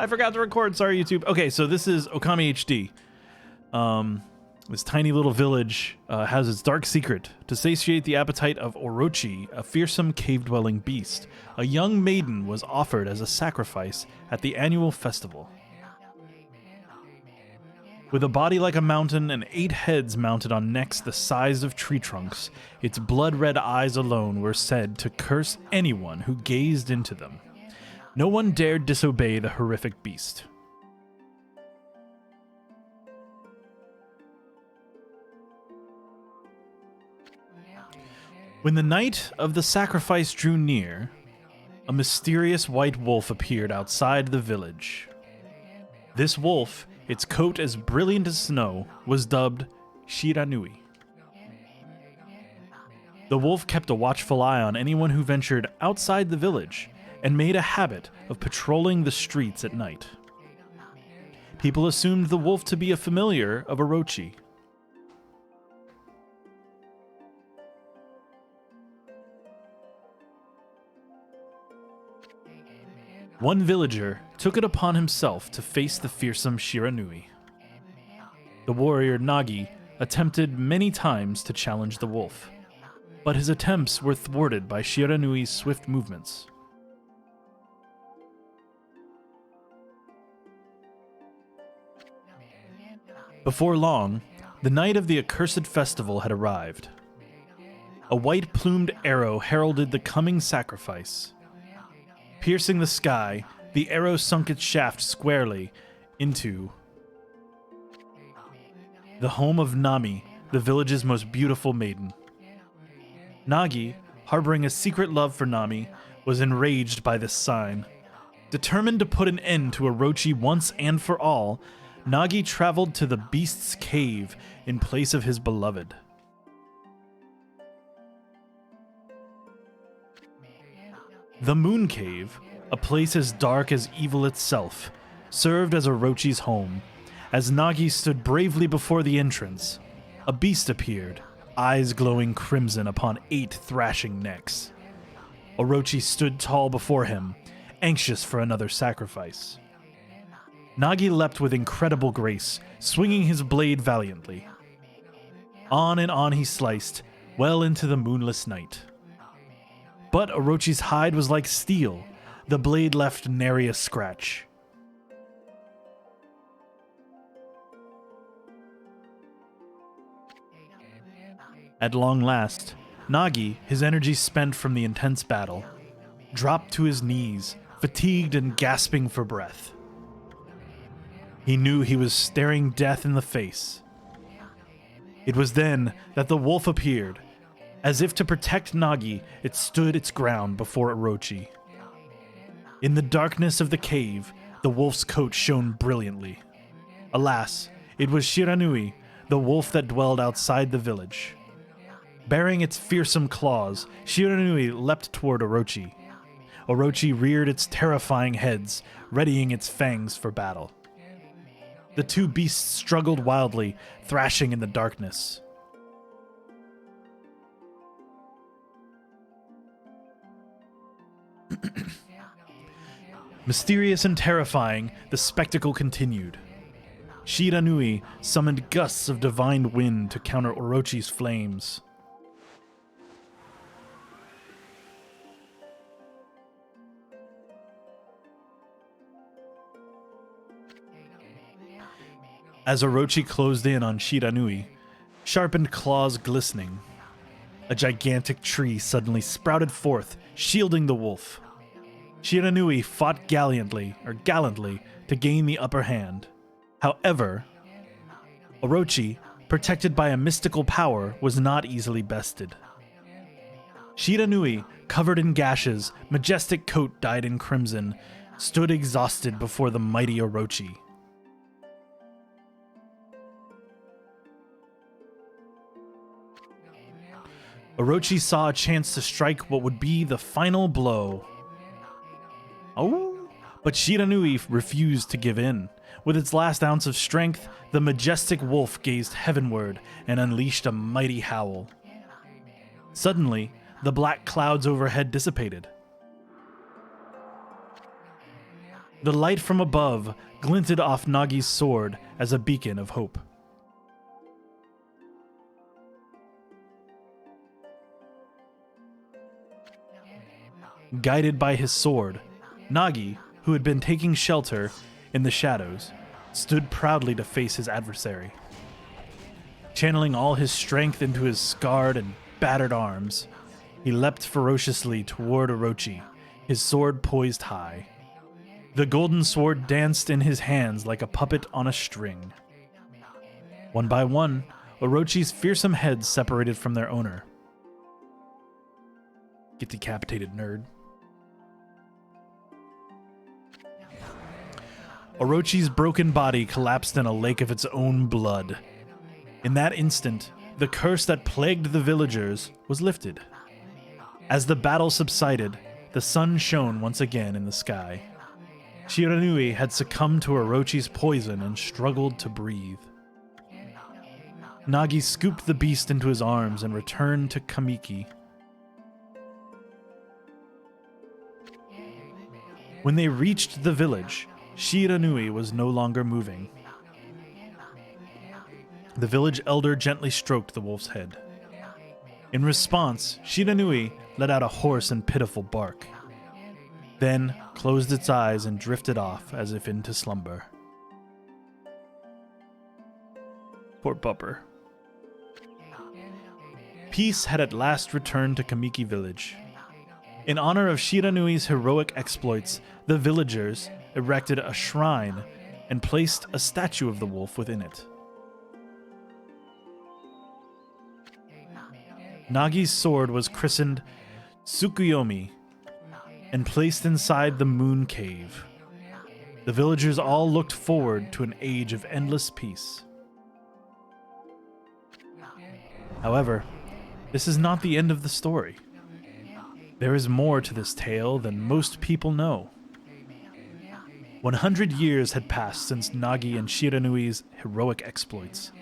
I forgot to record. Sorry, YouTube. Okay, so this is Okami HD. This tiny little village has its dark secret to satiate the appetite of Orochi, a fearsome cave-dwelling beast. A young maiden was offered as a sacrifice at the annual festival. With a body like a mountain and 8 heads mounted on necks the size of tree trunks, its blood-red eyes alone were said to curse anyone who gazed into them. No one dared disobey the horrific beast. When the night of the sacrifice drew near, a mysterious white wolf appeared outside the village. This wolf, its coat as brilliant as snow, was dubbed Shiranui. The wolf kept a watchful eye on anyone who ventured outside the village and made a habit of patrolling the streets at night. People assumed the wolf to be a familiar of Orochi. One villager took it upon himself to face the fearsome Shiranui. The warrior Nagi attempted many times to challenge the wolf, but his attempts were thwarted by Shiranui's swift movements. Before long, the night of the accursed festival had arrived. A white-plumed arrow heralded the coming sacrifice. Piercing the sky, the arrow sunk its shaft squarely into the home of Nami, the village's most beautiful maiden. Nagi, harboring a secret love for Nami, was enraged by this sign. Determined to put an end to Orochi once and for all, Nagi traveled to the beast's cave in place of his beloved. The Moon Cave, a place as dark as evil itself, served as Orochi's home. As Nagi stood bravely before the entrance, a beast appeared, eyes glowing crimson upon 8 thrashing necks. Orochi stood tall before him, anxious for another sacrifice. Nagi leapt with incredible grace, swinging his blade valiantly. On and on he sliced, well into the moonless night. But Orochi's hide was like steel. The blade left nary a scratch. At long last, Nagi, his energy spent from the intense battle, dropped to his knees, fatigued and gasping for breath. He knew he was staring death in the face. It was then that the wolf appeared. As if to protect Nagi, it stood its ground before Orochi. In the darkness of the cave, the wolf's coat shone brilliantly. Alas, it was Shiranui, the wolf that dwelled outside the village. Bearing its fearsome claws, Shiranui leapt toward Orochi. Orochi reared its terrifying heads, readying its fangs for battle. The two beasts struggled wildly, thrashing in the darkness. Mysterious and terrifying, the spectacle continued. Shiranui summoned gusts of divine wind to counter Orochi's flames. As Orochi closed in on Shiranui, sharpened claws glistening, a gigantic tree suddenly sprouted forth, shielding the wolf. Shiranui fought gallantly to gain the upper hand. However, Orochi, protected by a mystical power, was not easily bested. Shiranui, covered in gashes, majestic coat dyed in crimson, stood exhausted before the mighty Orochi. Orochi saw a chance to strike what would be the final blow. Oh, but Shiranui refused to give in. With its last ounce of strength, the majestic wolf gazed heavenward and unleashed a mighty howl. Suddenly, the black clouds overhead dissipated. The light from above glinted off Nagi's sword as a beacon of hope. Guided by his sword, Nagi, who had been taking shelter in the shadows, stood proudly to face his adversary. Channeling all his strength into his scarred and battered arms, he leapt ferociously toward Orochi, his sword poised high. The golden sword danced in his hands like a puppet on a string. One by one, Orochi's fearsome heads separated from their owner. Get decapitated, nerd. Orochi's broken body collapsed in a lake of its own blood. In that instant, the curse that plagued the villagers was lifted. As the battle subsided, the sun shone once again in the sky. Shiranui had succumbed to Orochi's poison and struggled to breathe. Nagi scooped the beast into his arms and returned to Kamiki. When they reached the village, Shiranui was no longer moving. The village elder gently stroked the wolf's head. In response, Shiranui let out a hoarse and pitiful bark, then closed its eyes and drifted off as if into slumber. Poor pupper. Peace had at last returned to Kamiki village. In honor of Shiranui's heroic exploits, the villagers erected a shrine and placed a statue of the wolf within it. Nagi's sword was christened Tsukuyomi and placed inside the moon cave. The villagers all looked forward to an age of endless peace. However, this is not the end of the story. There is more to this tale than most people know. 100 years had passed since Nagi and Shiranui's heroic exploits.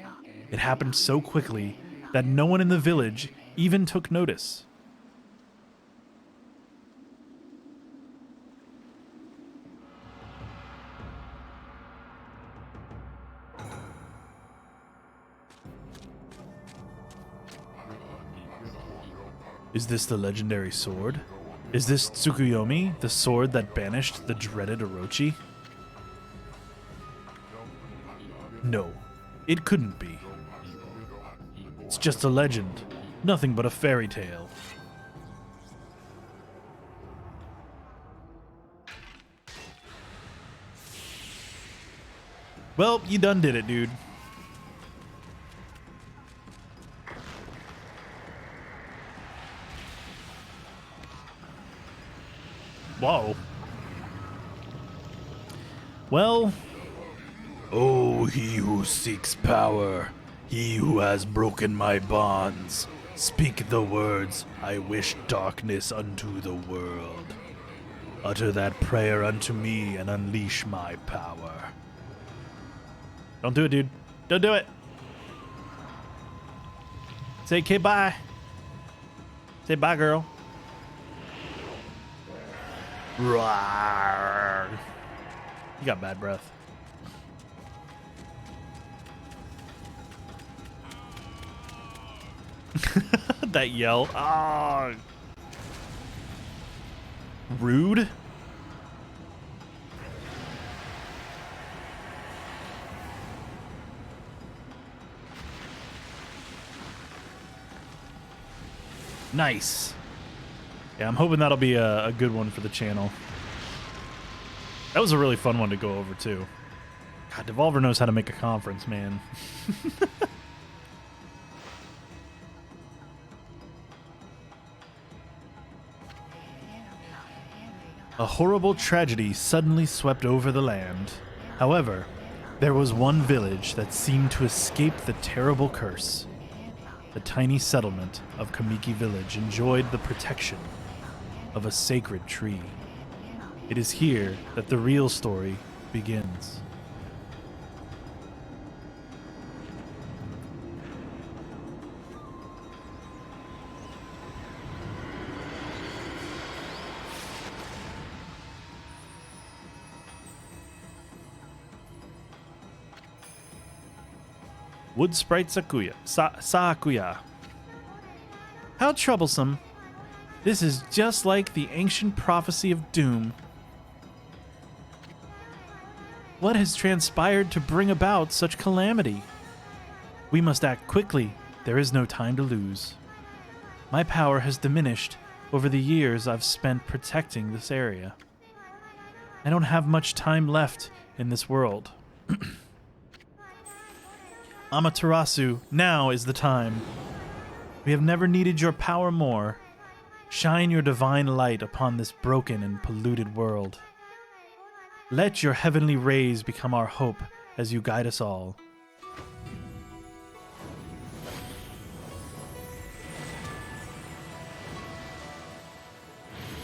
It happened so quickly that no one in the village even took notice. Is this the legendary sword? Is this Tsukuyomi, the sword that banished the dreaded Orochi? No, it couldn't be. It's just a legend, nothing but a fairy tale. Well, you done did it, dude. Whoa. Well, oh, he who seeks power, he who has broken my bonds, speak the words, I wish darkness unto the world. Utter that prayer unto me and unleash my power. Don't do it, dude. Don't do it. Say, okay, bye. Say bye, girl. Roar. You got bad breath. That yell. Ah. Rude. Nice. Yeah, I'm hoping that'll be a good one for the channel. That was a really fun one to go over, too. God, Devolver knows how to make a conference, man. A horrible tragedy suddenly swept over the land. However, there was one village that seemed to escape the terrible curse. The tiny settlement of Kamiki Village enjoyed the protection of a sacred tree. It is here that the real story begins. Wood Sprite Sakuya. How troublesome. This is just like the ancient prophecy of doom. What has transpired to bring about such calamity? We must act quickly. There is no time to lose. My power has diminished over the years I've spent protecting this area. I don't have much time left in this world. Amaterasu, now is the time. We have never needed your power more. Shine your divine light upon this broken and polluted world. Let your heavenly rays become our hope as you guide us all.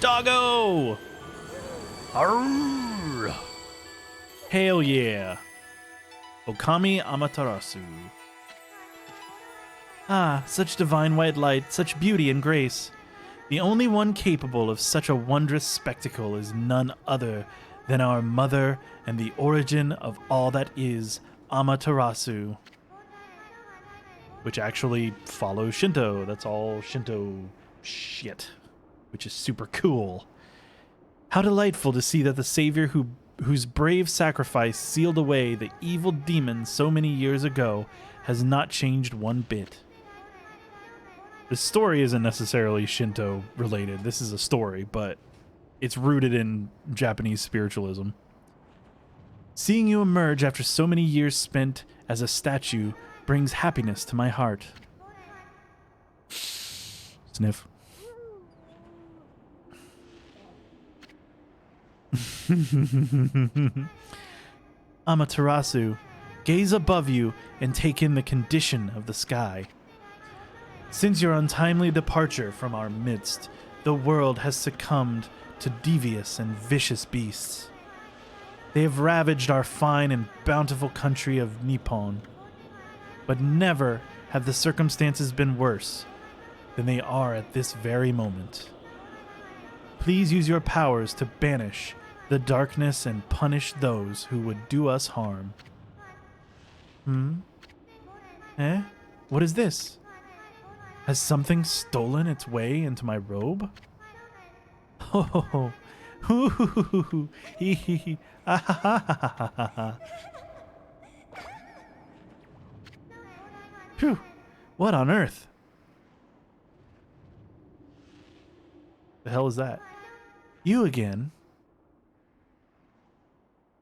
Doggo! Arrgh! Hail yeah! Okami Amaterasu. Ah, such divine white light, such beauty and grace. The only one capable of such a wondrous spectacle is none other than our mother and the origin of all that is, Amaterasu. Which actually follows Shinto. That's all Shinto shit. Which is super cool. How delightful to see that the savior whose brave sacrifice sealed away the evil demon so many years ago has not changed one bit. The story isn't necessarily Shinto related. This is a story, but it's rooted in Japanese spiritualism. Seeing you emerge after so many years spent as a statue brings happiness to my heart. Sniff. Amaterasu, gaze above you and take in the condition of the sky. Since your untimely departure from our midst, the world has succumbed to devious and vicious beasts. They have ravaged our fine and bountiful country of Nippon, but never have the circumstances been worse than they are at this very moment. Please use your powers to banish the darkness and punish those who would do us harm. Eh? What is this? Has something stolen its way into my robe? Ho ho ho. Hoo hoo hoo hoo. Hee hee hee. Ah ha ha ha ha ha ha. Phew. What on earth? The hell is that? You again?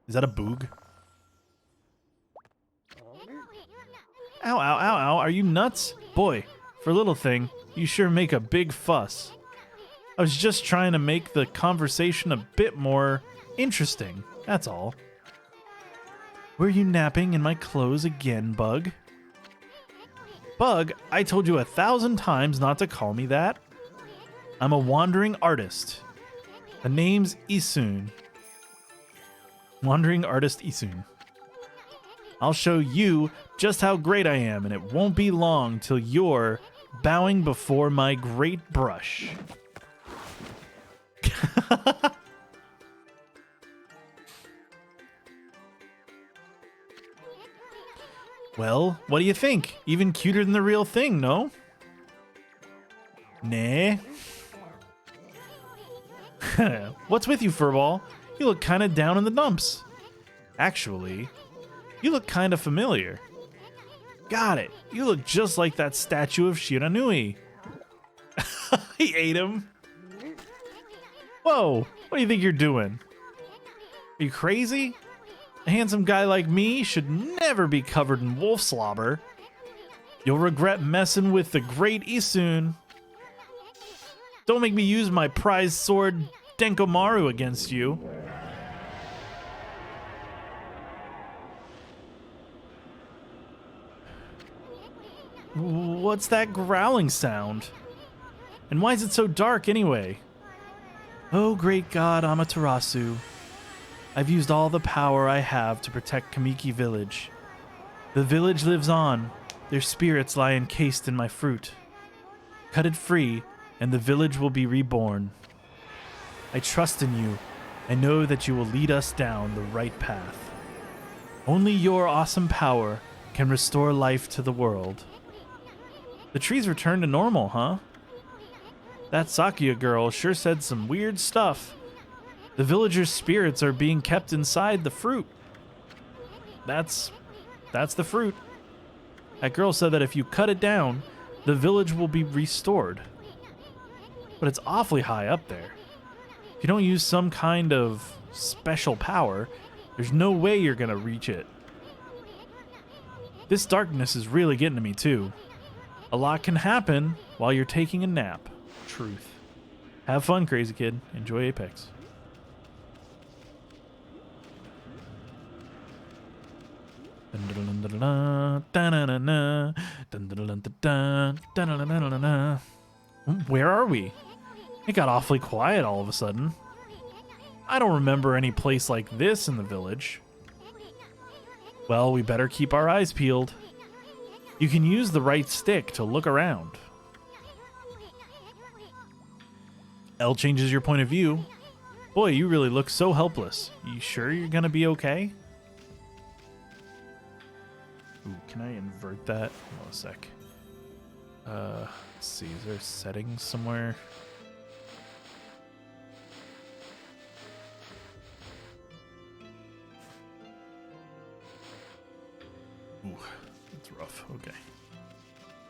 Is that a boog? Ow, ow, ow, ow. Are you nuts? Boy, for a little thing, you sure make a big fuss. I was just trying to make the conversation a bit more interesting, that's all. Were you napping in my clothes again, Bug? Bug, I told you 1,000 times not to call me that. I'm a wandering artist. The name's Isun. Wandering artist Isun. I'll show you just how great I am, and it won't be long till you're bowing before my great brush. Well, what do you think? Even cuter than the real thing, no? Nah. What's with you, Furball? You look kinda down in the dumps. Actually, you look kinda familiar. Got it. You look just like that statue of Shiranui. He ate him. Whoa, what do you think you're doing? Are you crazy? A handsome guy like me should never be covered in wolf slobber. You'll regret messing with the great Isun. Don't make me use my prized sword Denkomaru against you. What's that growling sound? And why is it so dark anyway? Oh, great God, Amaterasu. I've used all the power I have to protect Kamiki Village. The village lives on. Their spirits lie encased in my fruit. Cut it free, and the village will be reborn. I trust in you. I know that you will lead us down the right path. Only your awesome power can restore life to the world. The trees return to normal, huh? That Sakuya girl sure said some weird stuff. The villagers' spirits are being kept inside the fruit. That's the fruit. That girl said that if you cut it down, the village will be restored. But it's awfully high up there. If you don't use some kind of special power, there's no way you're gonna reach it. This darkness is really getting to me too. A lot can happen while you're taking a nap. Truth. Have fun, crazy kid. Enjoy Apex. Where are we? It got awfully quiet all of a sudden. I don't remember any place like this in the village. Well, we better keep our eyes peeled. You can use the right stick to look around. L changes your point of view. Boy, you really look so helpless. You sure you're gonna be okay? Ooh, can I invert that? Hold on a sec. Let's see, is there settings somewhere? Ooh, that's rough. Okay.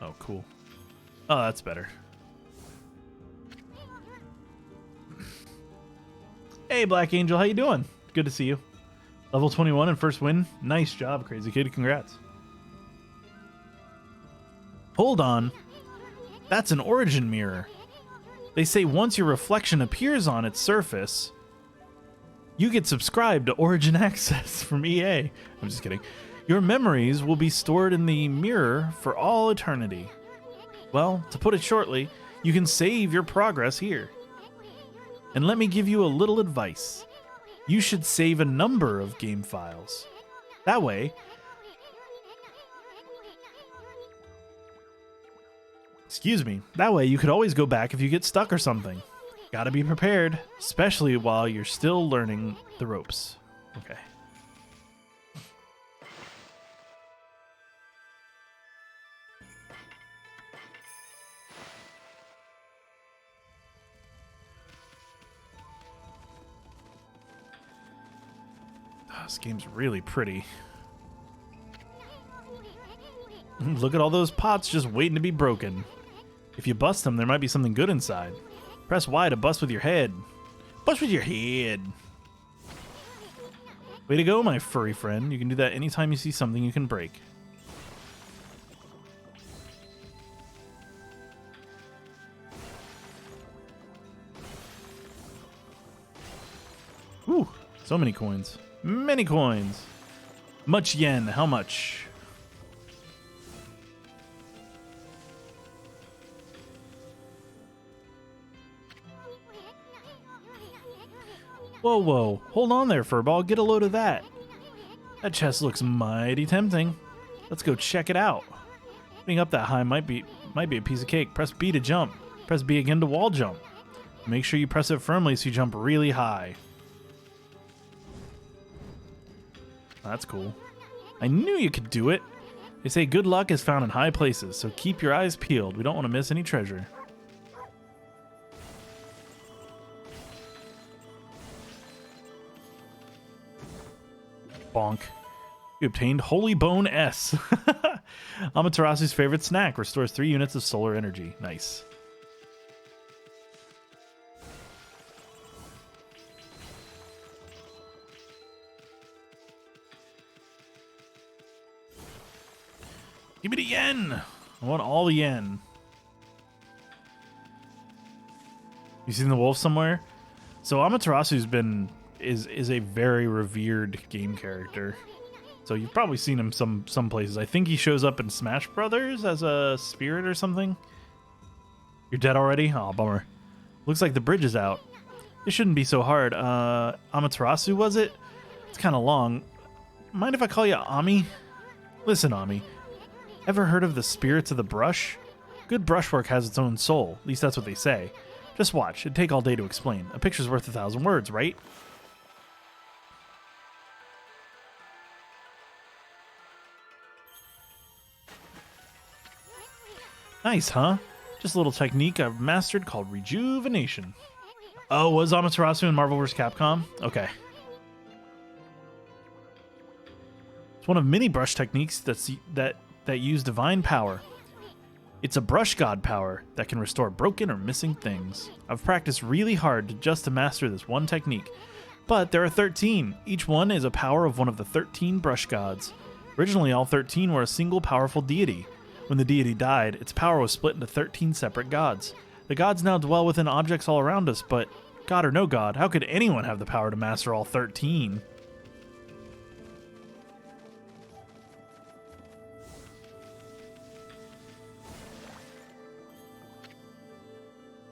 Oh, cool. Oh, that's better. Hey, Black Angel, how you doing? Good to see you. Level 21 and first win. Nice job, crazy kid. Congrats. Hold on. That's an origin mirror. They say once your reflection appears on its surface, you get subscribed to Origin Access from EA. I'm just kidding. Your memories will be stored in the mirror for all eternity. Well, to put it shortly, you can save your progress here. And let me give you a little advice. You should save a number of game files. That way, that way you could always go back if you get stuck or something. Gotta be prepared, especially while you're still learning the ropes. Okay. This game's really pretty. Look at all those pots just waiting to be broken. If you bust them, there might be something good inside. Press Y to bust with your head. Bust with your head. Way to go, my furry friend. You can do that anytime you see something you can break. Ooh, so many coins. Many coins. Much yen. How much? Whoa, whoa. Hold on there, Furball. Get a load of that. That chest looks mighty tempting. Let's go check it out. Being up that high might be a piece of cake. Press B to jump. Press B again to wall jump. Make sure you press it firmly so you jump really high. That's cool. I knew you could do it. They say good luck is found in high places, so keep your eyes peeled. We don't want to miss any treasure. Bonk. You obtained Holy Bone S. Amaterasu's favorite snack. Restores 3 units of solar energy. Nice. Give me the yen. I want all the yen. You seen the wolf somewhere? So Amaterasu's is a very revered game character. So you've probably seen him some places. I think he shows up in Smash Brothers as a spirit or something. You're dead already? Oh, bummer. Looks like the bridge is out. It shouldn't be so hard. Amaterasu, was it? It's kind of long. Mind if I call you Ami? Listen, Ami. Ever heard of the spirits of the brush? Good brushwork has its own soul. At least that's what they say. Just watch. It'd take all day to explain. A picture's worth 1,000 words, right? Nice, huh? Just a little technique I've mastered called rejuvenation. Oh, was Amaterasu in Marvel vs. Capcom? Okay. It's one of many brush techniques that use divine power. It's a brush god power that can restore broken or missing things. I've practiced really hard just to master this one technique, but there are 13. Each one is a power of one of the 13 brush gods. Originally, all 13 were a single powerful deity. When the deity died, its power was split into 13 separate gods. The gods now dwell within objects all around us, but god or no god, how could anyone have the power to master all 13?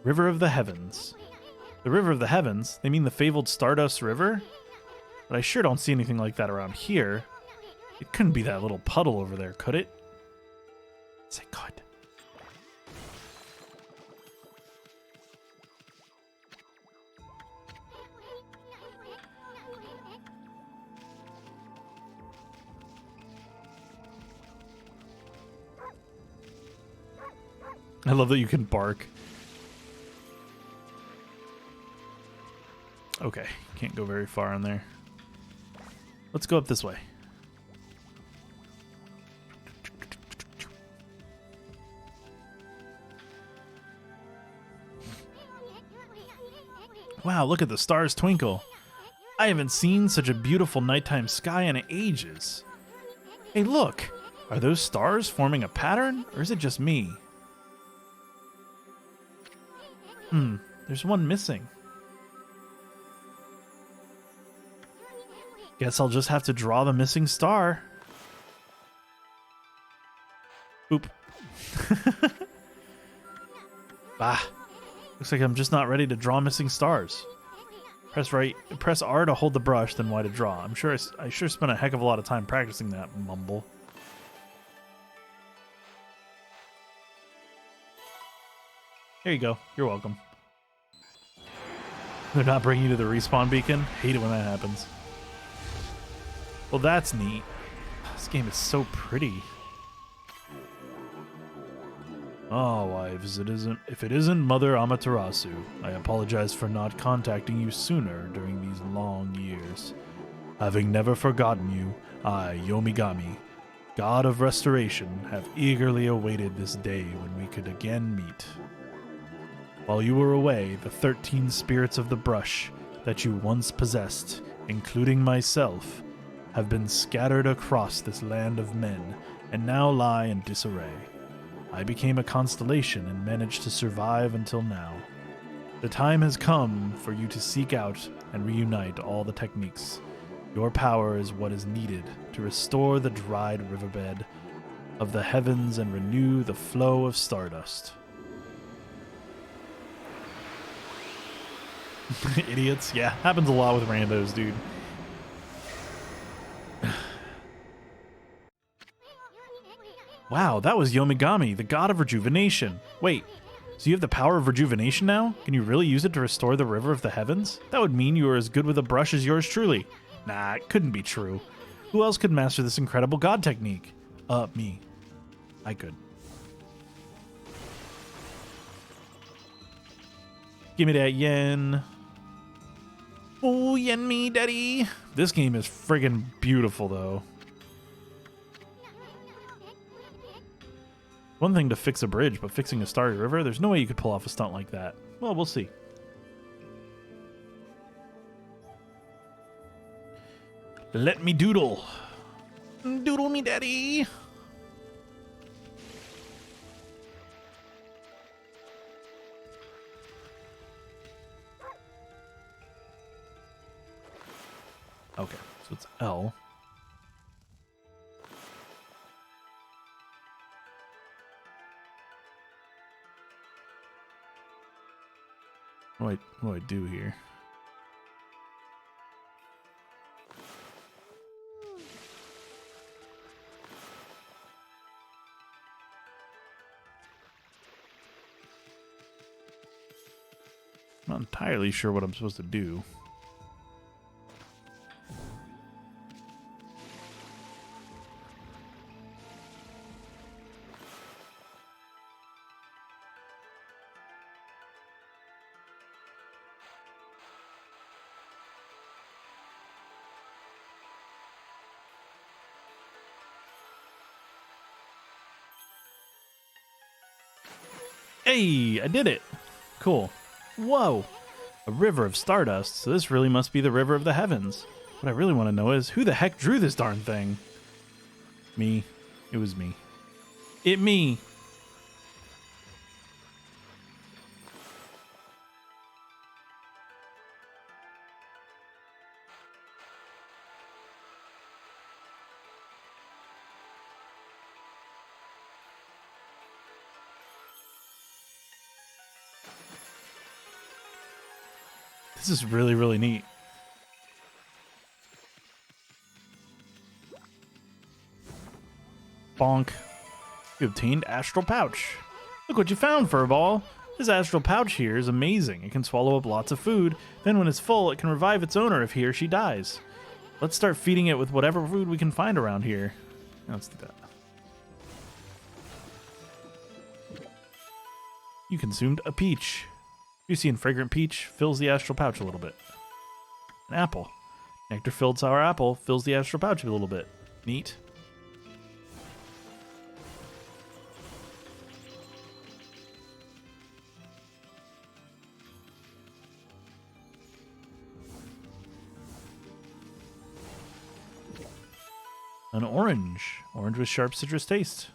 River of the Heavens. The River of the Heavens? They mean the fabled Stardust River? But I sure don't see anything like that around here. It couldn't be that little puddle over there, could it? Say could. I love that you can bark. Okay, can't go very far in there. Let's go up this way. Wow, look at the stars twinkle. I haven't seen such a beautiful nighttime sky in ages. Hey, look! Are those stars forming a pattern, or is it just me? There's one missing. Guess I'll just have to draw the missing star. Oop. Bah. Looks like I'm just not ready to draw missing stars. Press R to hold the brush, then Y to draw. I'm sure I sure spent a heck of a lot of time practicing that mumble. Here you go. You're welcome. They're not bringing you to the respawn beacon? Hate it when that happens. Well, that's neat. This game is so pretty. Oh, wives, if it isn't Mother Amaterasu, I apologize for not contacting you sooner during these long years. Having never forgotten you, I, Yomigami, God of Restoration, have eagerly awaited this day when we could again meet. While you were away, the 13 spirits of the brush that you once possessed, including myself, have been scattered across this land of men and now lie in disarray. I became a constellation and managed to survive until now. The time has come for you to seek out and reunite all the techniques. Your power is what is needed to restore the dried riverbed of the heavens and renew the flow of stardust. Idiots. Yeah, happens a lot with randos, dude. Wow, that was Yomigami, the god of rejuvenation. Wait, so you have the power of rejuvenation now? Can you really use it to restore the river of the heavens? That would mean you are as good with a brush as yours truly. Nah, it couldn't be true. Who else could master this incredible god technique? Me. I could. Give me that yen. Oh, yen me, daddy. This game is friggin' beautiful, though. One thing to fix a bridge, but fixing a starry river, there's no way you could pull off a stunt like that. Well, we'll see. Let me doodle. Doodle me, daddy. Okay, so it's L. What do I do here? I'm not entirely sure what I'm supposed to do. Hey, I did it. Cool. Whoa. A river of stardust, so this really must be the river of the heavens. What I really want to know is, who the heck drew this darn thing? Me. It was me. Me. This is really, really neat. Bonk. You obtained Astral Pouch. Look what you found, Furball. This Astral Pouch here is amazing. It can swallow up lots of food. Then when it's full, it can revive its owner if he or she dies. Let's start feeding it with whatever food we can find around here. Let's do that. You consumed a peach. Juicy and fragrant peach fills the Astral Pouch a little bit. An apple. Nectar-filled sour apple fills the Astral Pouch a little bit. Neat. An orange. Orange with sharp citrus taste.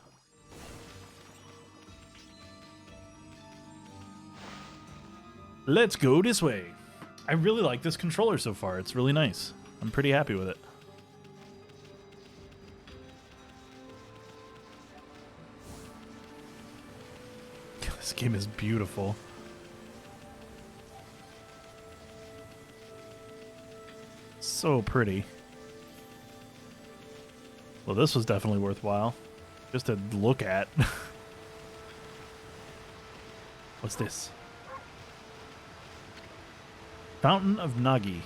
Let's go this way. I really like this controller so far. It's really nice. I'm pretty happy with it. This game is beautiful. So pretty. Well, this was definitely worthwhile. Just to look at. What's this? Fountain of Nagi.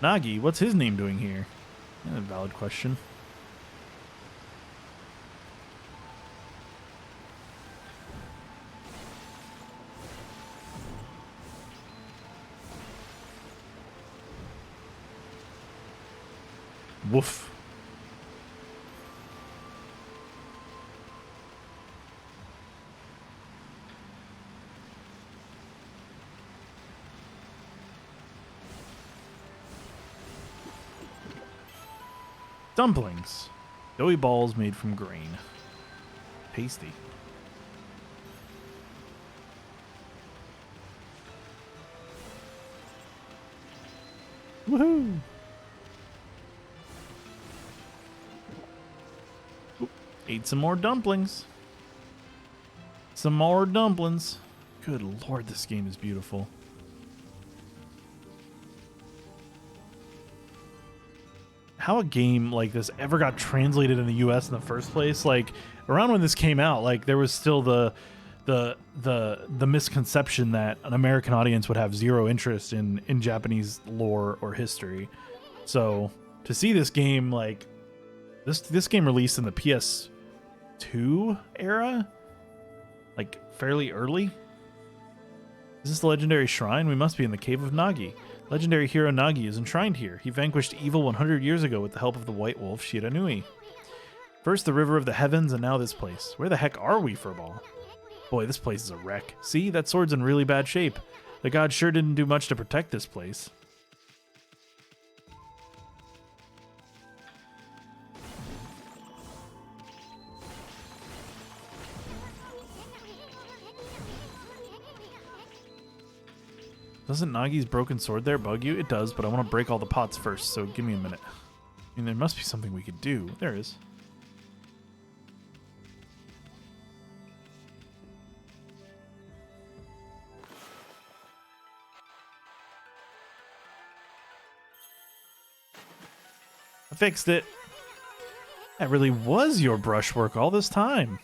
Nagi? What's his name doing here? Yeah, valid question. Woof. Dumplings. Doughy balls made from grain. Tasty. Woohoo! Oop, ate some more dumplings. Some more dumplings. Good lord, this game is beautiful. How a game like this ever got translated in the US in the first place, like around when this came out, like there was still the misconception that an American audience would have zero interest in Japanese lore or history. So to see this game, like this game released in the PS2 era, like fairly early. Is this the legendary shrine? We must be in the Cave of Nagi. Legendary hero Nagi is enshrined here. He vanquished evil 100 years ago with the help of the White Wolf Shiranui. First the River of the Heavens, and now this place. Where the heck are we, Furball? Boy, this place is a wreck. See, that sword's in really bad shape. The gods sure didn't do much to protect this place. Doesn't Nagi's broken sword there bug you? It does, but I want to break all the pots first, so give me a minute. I mean, there must be something we could do. There is. I fixed it. That really was your brushwork all this time.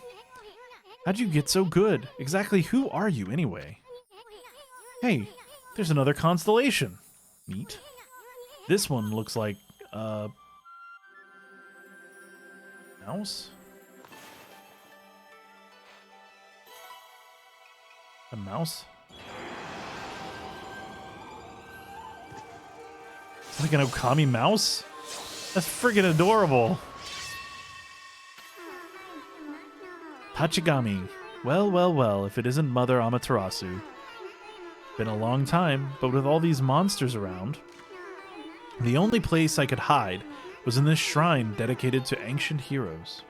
How'd you get so good? Exactly who are you, anyway? Hey. There's another constellation. Neat. This one looks like a mouse? A mouse? It's like an Okami mouse? That's friggin' adorable. Tachigami. Well, well, well, if it isn't Mother Amaterasu. Been a long time, but with all these monsters around, the only place I could hide was in this shrine dedicated to ancient heroes.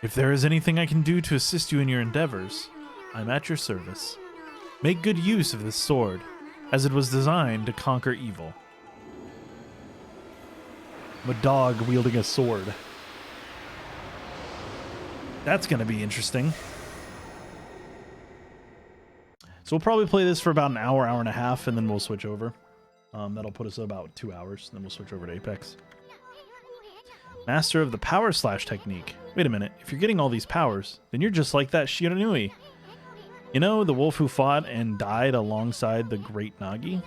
If there is anything I can do to assist you in your endeavors, I'm at your service. Make good use of this sword, as it was designed to conquer evil. I'm a dog wielding a sword. That's going to be interesting. So we'll probably play this for about an hour, hour and a half, and then we'll switch over. That'll put us at about 2 hours, and then we'll switch over to Apex. Master of the Power Slash technique. Wait a minute, if you're getting all these powers, then you're just like that Shiranui. You know, the wolf who fought and died alongside the great Nagi?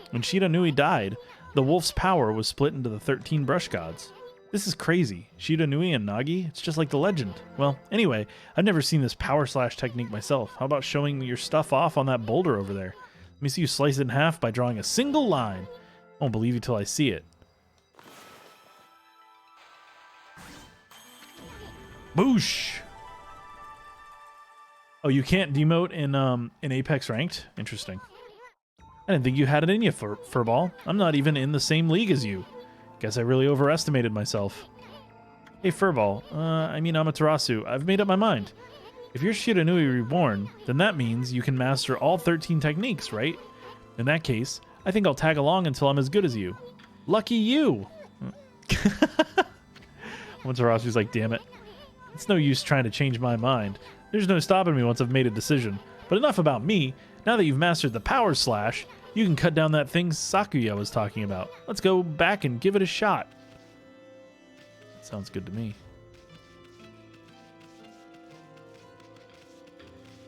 When Shiranui died, the wolf's power was split into the 13 brush gods. This is crazy. Shiranui and Nagi, it's just like the legend. Well, anyway, I've never seen this Power Slash technique myself. How about showing me your stuff off on that boulder over there? Let me see you slice it in half by drawing a single line. I won't believe you till I see it. Boosh! Oh, you can't demote in Apex Ranked? Interesting. I didn't think you had it in you, Furball. I'm not even in the same league as you. Guess I really overestimated myself. Hey, Furball. I mean Amaterasu. I've made up my mind. If you're Shiranui Reborn, then that means you can master all 13 techniques, right? In that case, I think I'll tag along until I'm as good as you. Lucky you! Amaterasu's like, damn it. It's no use trying to change my mind. There's no stopping me once I've made a decision. But enough about me. Now that you've mastered the Power Slash, you can cut down that thing Sakuya was talking about. Let's go back and give it a shot. Sounds good to me.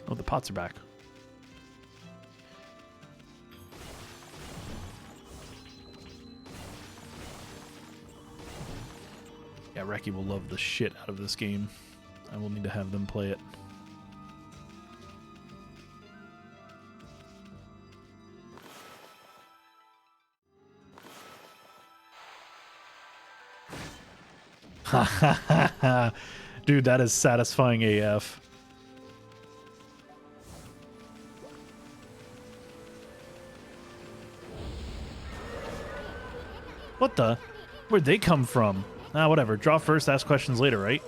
Oh, the pots are back. Yeah, Reki will love the shit out of this game. I will need to have them play it. Dude, that is satisfying AF. What the? Where'd they come from? Ah, whatever. Draw first, ask questions later, right?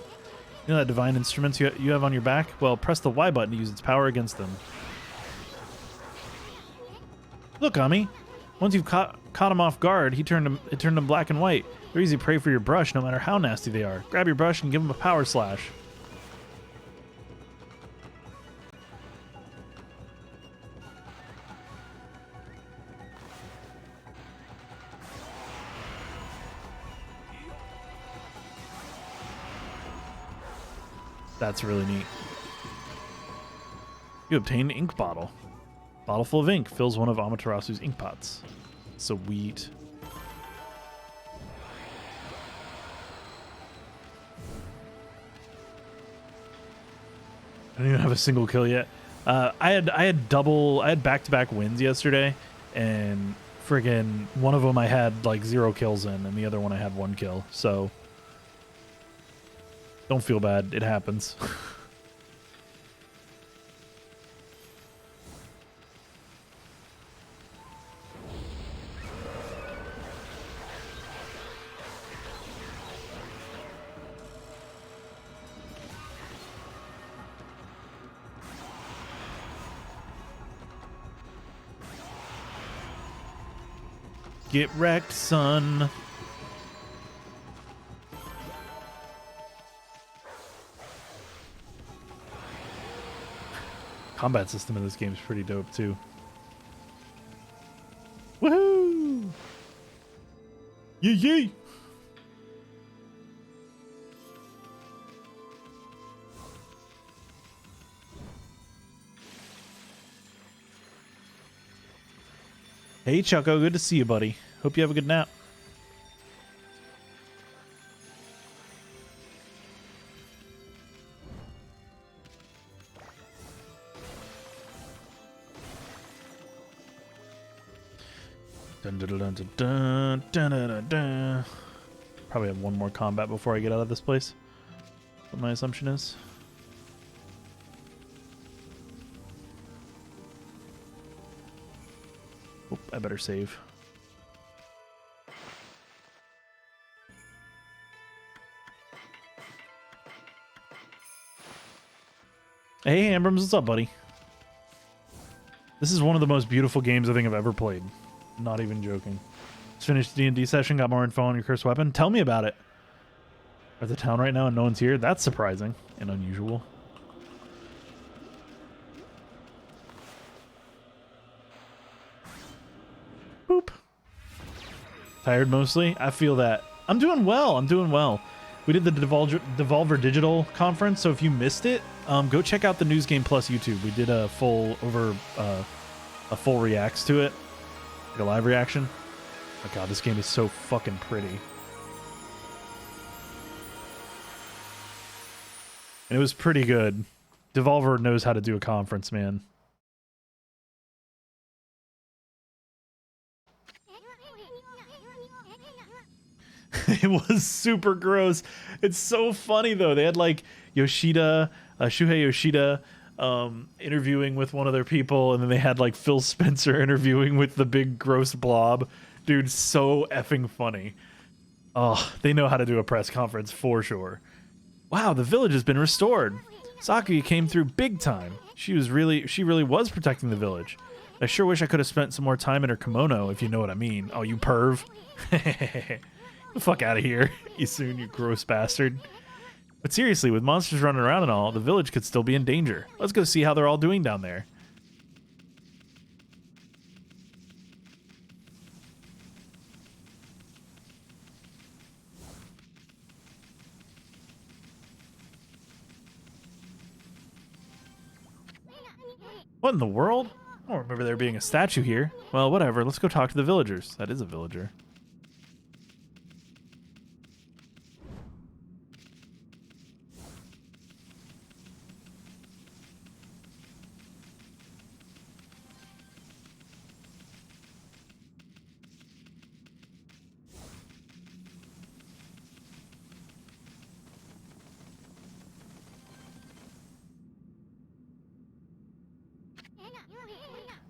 You know that divine instruments you have on your back? Well, press the Y button to use its power against them. Look, Okami. Once you've caught him off guard, it turned him black and white. They're easy prey for your brush, no matter how nasty they are. Grab your brush and give him a power slash. That's really neat. You obtain an ink bottle. Bottle full of ink fills one of Amaterasu's ink pots. Sweet. I don't even have a single kill yet. I had back-to-back wins yesterday, and friggin' one of them I had like 0 kills in, and the other one I had 1 kill. So don't feel bad. It happens. Get wrecked, son. Combat system in this game is pretty dope too. Woohoo! Yee yee! Hey Chucko, good to see you, buddy. Hope you have a good nap. Dun, dun, dun, dun, dun, dun, dun, dun, dun. Probably have one more combat before I get out of this place. What my assumption is. Oop, I better save. Hey, Ambrams, what's up, buddy? This is one of the most beautiful games I think I've ever played. Not even joking. Just finished the D&D session, got more info on your cursed weapon. Tell me about it. At the town right now and no one's here? That's surprising and unusual. Boop. Tired mostly? I feel that. I'm doing well. I'm doing well. We did the Devolver Digital conference, so if you missed it, go check out the News Game Plus YouTube. We did a full reacts to it, like a live reaction. Oh god, this game is so fucking pretty. And it was pretty good. Devolver knows how to do a conference, man. It was super gross. It's so funny though. They had like Yoshida, Shuhei Yoshida, interviewing with one of their people, and then they had like Phil Spencer interviewing with the big gross blob. Dude, so effing funny. Oh, they know how to do a press conference for sure. Wow, the village has been restored. Sakuya came through big time. She really was protecting the village. I sure wish I could have spent some more time in her kimono, if you know what I mean. Oh, you perv. Get the fuck out of here, Isun, you gross bastard. But seriously, with monsters running around and all, the village could still be in danger. Let's go see how they're all doing down there. What in the world? I don't remember there being a statue here. Well, whatever. Let's go talk to the villagers. That is a villager.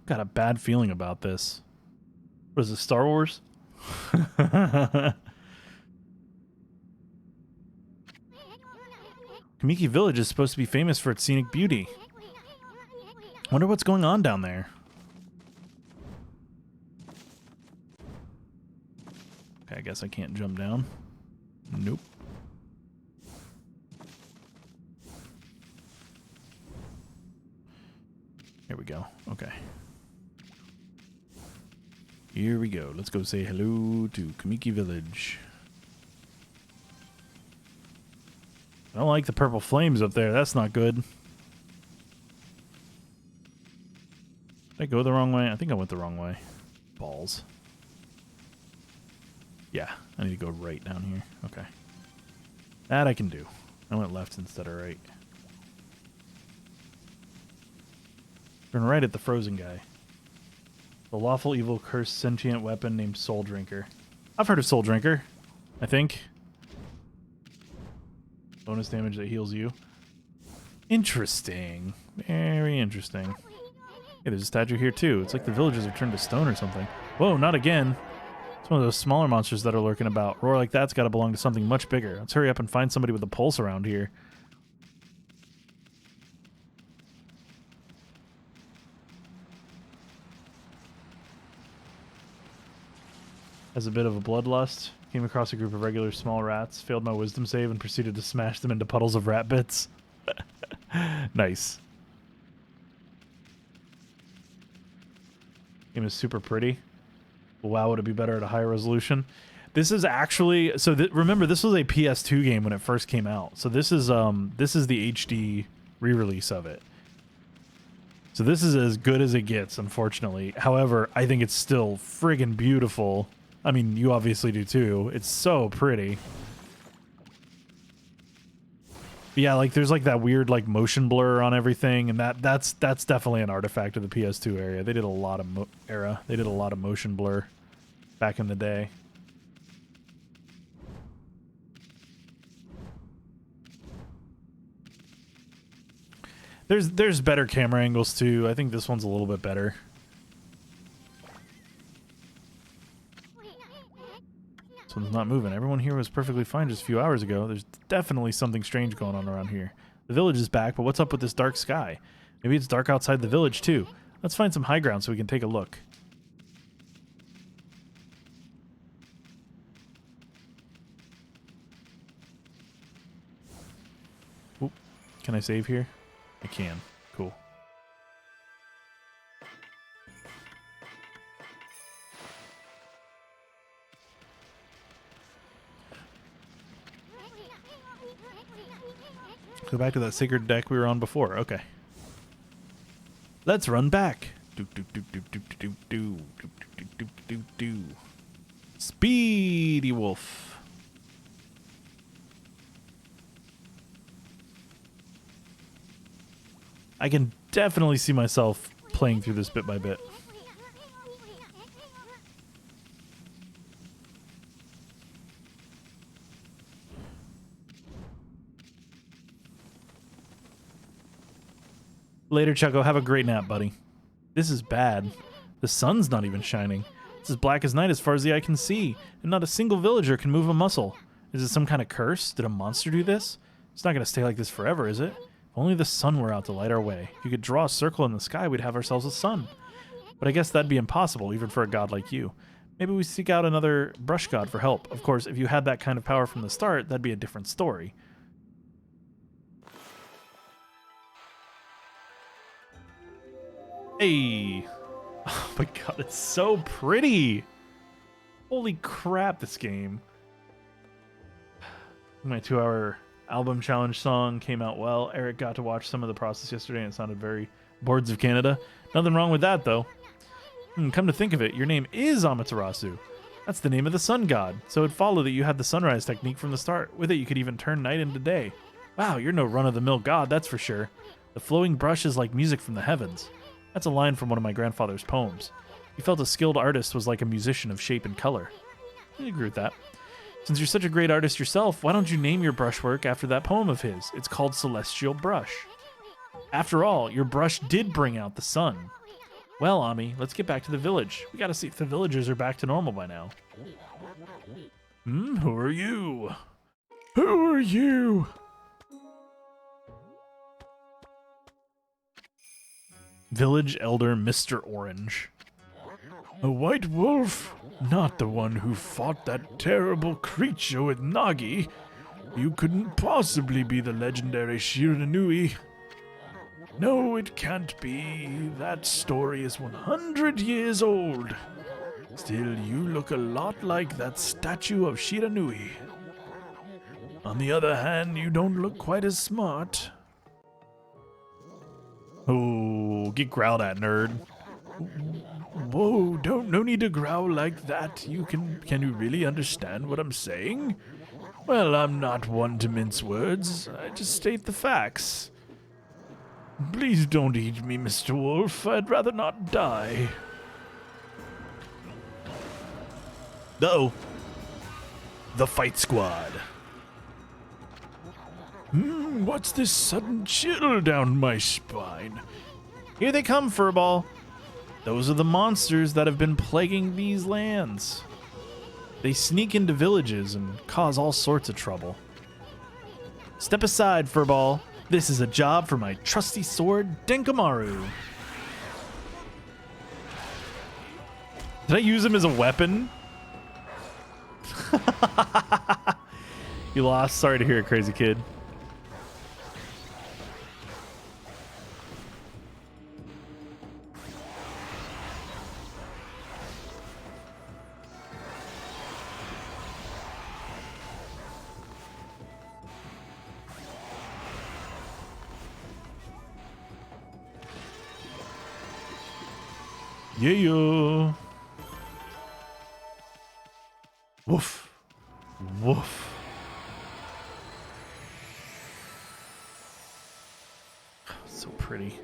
Got a bad feeling about this. What is this, Star Wars? Kamiki Village is supposed to be famous for its scenic beauty. Wonder what's going on down there. Okay, I guess I can't jump down. Nope. Here we go. Okay. Here we go. Let's go say hello to Kamiki Village. I don't like the purple flames up there. That's not good. Did I go the wrong way? I think I went the wrong way. Balls. Yeah, I need to go right down here. Okay. That I can do. I went left instead of right. Turn right at the frozen guy. The lawful evil cursed sentient weapon named Soul Drinker. I've heard of Soul Drinker, I think. Bonus damage that heals you. Interesting. Very interesting. Hey, there's a statue here too. It's like the villagers have turned to stone or something. Whoa, not again. It's one of those smaller monsters that are lurking about. Roar like that's gotta belong to something much bigger. Let's hurry up and find somebody with a pulse around here. As a bit of a bloodlust, came across a group of regular small rats, failed my wisdom save, and proceeded to smash them into puddles of rat bits. Nice. Game is super pretty. Wow, would it be better at a higher resolution? This is actually remember this was a PS2 game when it first came out. So this is the HD re-release of it. So this is as good as it gets, unfortunately. However, I think it's still friggin' beautiful. I mean, you obviously do too. It's so pretty. But yeah, like there's like that weird like motion blur on everything, and that's definitely an artifact of the PS2 area. They did a lot of They did a lot of motion blur back in the day. There's better camera angles too. I think this one's a little bit better. This one's not moving. Everyone here was perfectly fine just a few hours ago. There's definitely something strange going on around here. The village is back, but what's up with this dark sky? Maybe it's dark outside the village too. Let's find some high ground so we can take a look. Oop. Can I save here? I can. Cool. Go back to that sacred deck we were on before. Okay. Let's run back. Speedy wolf. I can definitely see myself playing through this bit by bit. Later, Chucko. Have a great nap, buddy. This is bad. The sun's not even shining. It's as black as night as far as the eye can see, and not a single villager can move a muscle. Is it some kind of curse? Did a monster do this? It's not going to stay like this forever, is it? If only the sun were out to light our way. If you could draw a circle in the sky, we'd have ourselves a sun. But I guess that'd be impossible, even for a god like you. Maybe we seek out another brush god for help. Of course, if you had that kind of power from the start, that'd be a different story. Hey! Oh my god, it's so pretty! Holy crap, this game. My 2-hour album challenge song came out well. Eric got to watch some of the process yesterday and it sounded very Boards of Canada. Nothing wrong with that, though. Come to think of it, your name is Amaterasu. That's the name of the sun god, so it'd follow that you had the sunrise technique from the start. With it, you could even turn night into day. Wow, you're no run-of-the-mill god, that's for sure. The flowing brush is like music from the heavens. That's a line from one of my grandfather's poems. He felt a skilled artist was like a musician of shape and color. I agree with that. Since you're such a great artist yourself, why don't you name your brushwork after that poem of his? It's called Celestial Brush. After all, your brush did bring out the sun. Well, Ami, let's get back to the village. We gotta see if the villagers are back to normal by now. Who are you? Who are you? Village Elder Mr. Orange. A white wolf? Not the one who fought that terrible creature with Nagi. You couldn't possibly be the legendary Shiranui. No, it can't be. That story is 100 years old. Still, you look a lot like that statue of Shiranui. On the other hand, you don't look quite as smart. Oh, get growled at, nerd. Whoa, no need to growl like that. Can you really understand what I'm saying? Well, I'm not one to mince words. I just state the facts. Please don't eat me, Mr. Wolf. I'd rather not die. Uh-oh. The Fight Squad. What's this sudden chill down my spine? Here they come, Furball. Those are the monsters that have been plaguing these lands. They sneak into villages and cause all sorts of trouble. Step aside, Furball. This is a job for my trusty sword, Denkamaru. Did I use him as a weapon? You lost. Sorry to hear it, crazy kid. Yeah. Woof. Woof. So pretty.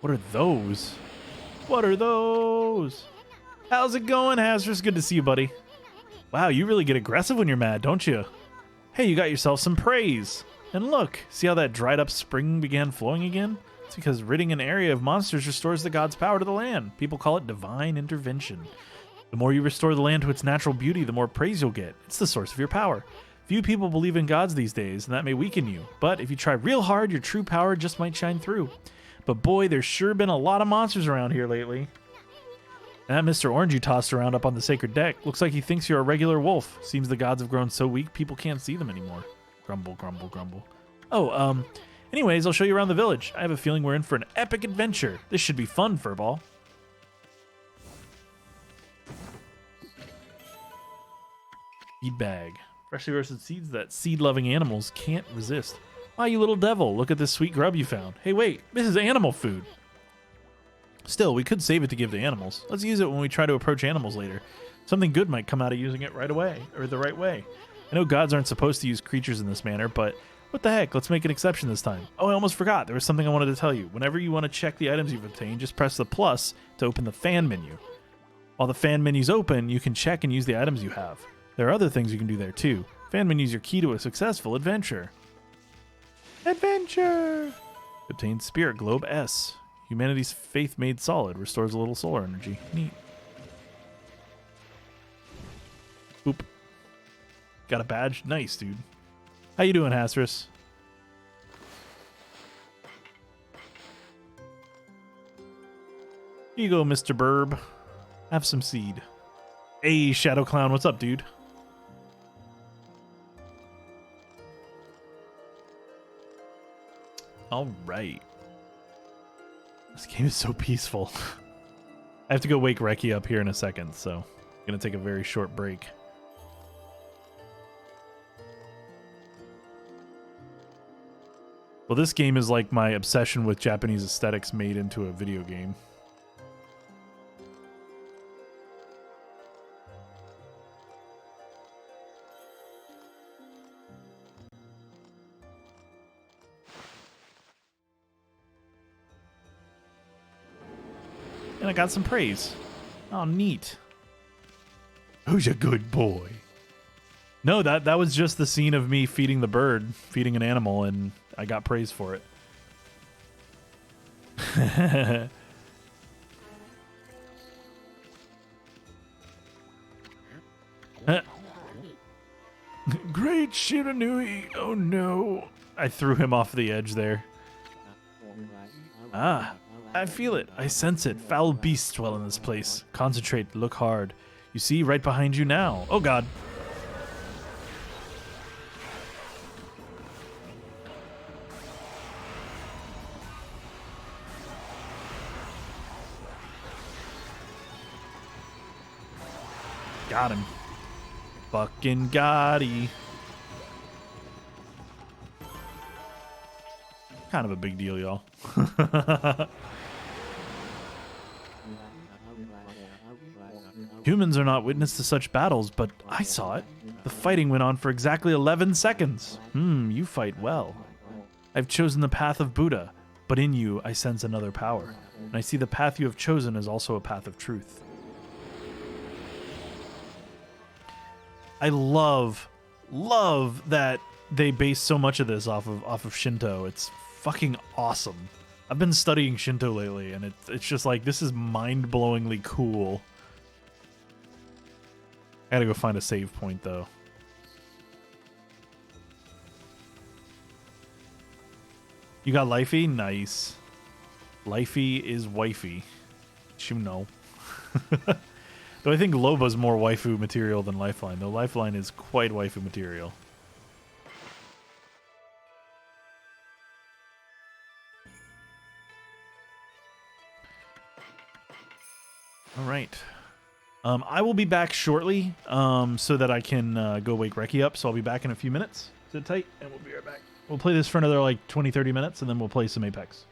What are those? What are those? How's it going, Hazardous? Good to see you, buddy. Wow, you really get aggressive when you're mad, don't you? Hey, you got yourself some praise. And look, see how that dried up spring began flowing again? It's because ridding an area of monsters restores the god's power to the land. People call it divine intervention. The more you restore the land to its natural beauty, the more praise you'll get. It's the source of your power. Few people believe in gods these days, and that may weaken you. But if you try real hard, your true power just might shine through. But boy, there's sure been a lot of monsters around here lately. And that Mr. Orange you tossed around up on the sacred deck looks like he thinks you're a regular wolf. Seems the gods have grown so weak, people can't see them anymore. Grumble, grumble, grumble. Oh, anyways, I'll show you around the village. I have a feeling we're in for an epic adventure. This should be fun, Furball. Seed bag. Freshly roasted seeds that seed-loving animals can't resist. Ah, you little devil, look at this sweet grub you found. Hey, wait, this is animal food. Still, we could save it to give to animals. Let's use it when we try to approach animals later. Something good might come out of using it right away, or the right way. I know gods aren't supposed to use creatures in this manner, but what the heck, let's make an exception this time. Oh, I almost forgot, there was something I wanted to tell you. Whenever you want to check the items you've obtained, just press the plus to open the fan menu. While the fan menu's open, you can check and use the items you have. There are other things you can do there too. Fan menu's your key to a successful adventure. Adventure! Obtain Spirit Globe S. Humanity's faith made solid. Restores a little solar energy. Neat. Oop. Got a badge? Nice, dude. How you doing, Hasris? Here you go, Mr. Burb. Have some seed. Hey, Shadow Clown, what's up, dude? All right. This game is so peaceful. I have to go wake Reki up here in a second, so I'm going to take a very short break. Well, this game is like my obsession with Japanese aesthetics made into a video game. And I got some praise. Oh, neat. Who's a good boy? No, that was just the scene of me feeding the bird, feeding an animal, and I got praise for it. Great Shiranui! Oh no! I threw him off the edge there. Ah, I feel it. I sense it. Foul beasts dwell in this place. Concentrate. Look hard. You see, right behind you now. Oh god. Got him. Fucking Gotti. Kind of a big deal, y'all. Humans are not witness to such battles, but I saw it. The fighting went on for exactly 11 seconds. You fight well. I've chosen the path of Buddha, but in you I sense another power. And I see the path you have chosen is also a path of truth. I love that they base so much of this off of Shinto. It's fucking awesome. I've been studying Shinto lately, and it's just like, this is mind-blowingly cool. I gotta go find a save point, though. You got Lifey? Nice. Lifey is wifey. You know. Though I think Loba's more waifu material than Lifeline, though Lifeline is quite waifu material. All right. I will be back shortly so that I can go wake Reki up, so I'll be back in a few minutes. Sit tight, and we'll be right back. We'll play this for another like 20-30 minutes, and then we'll play some Apex.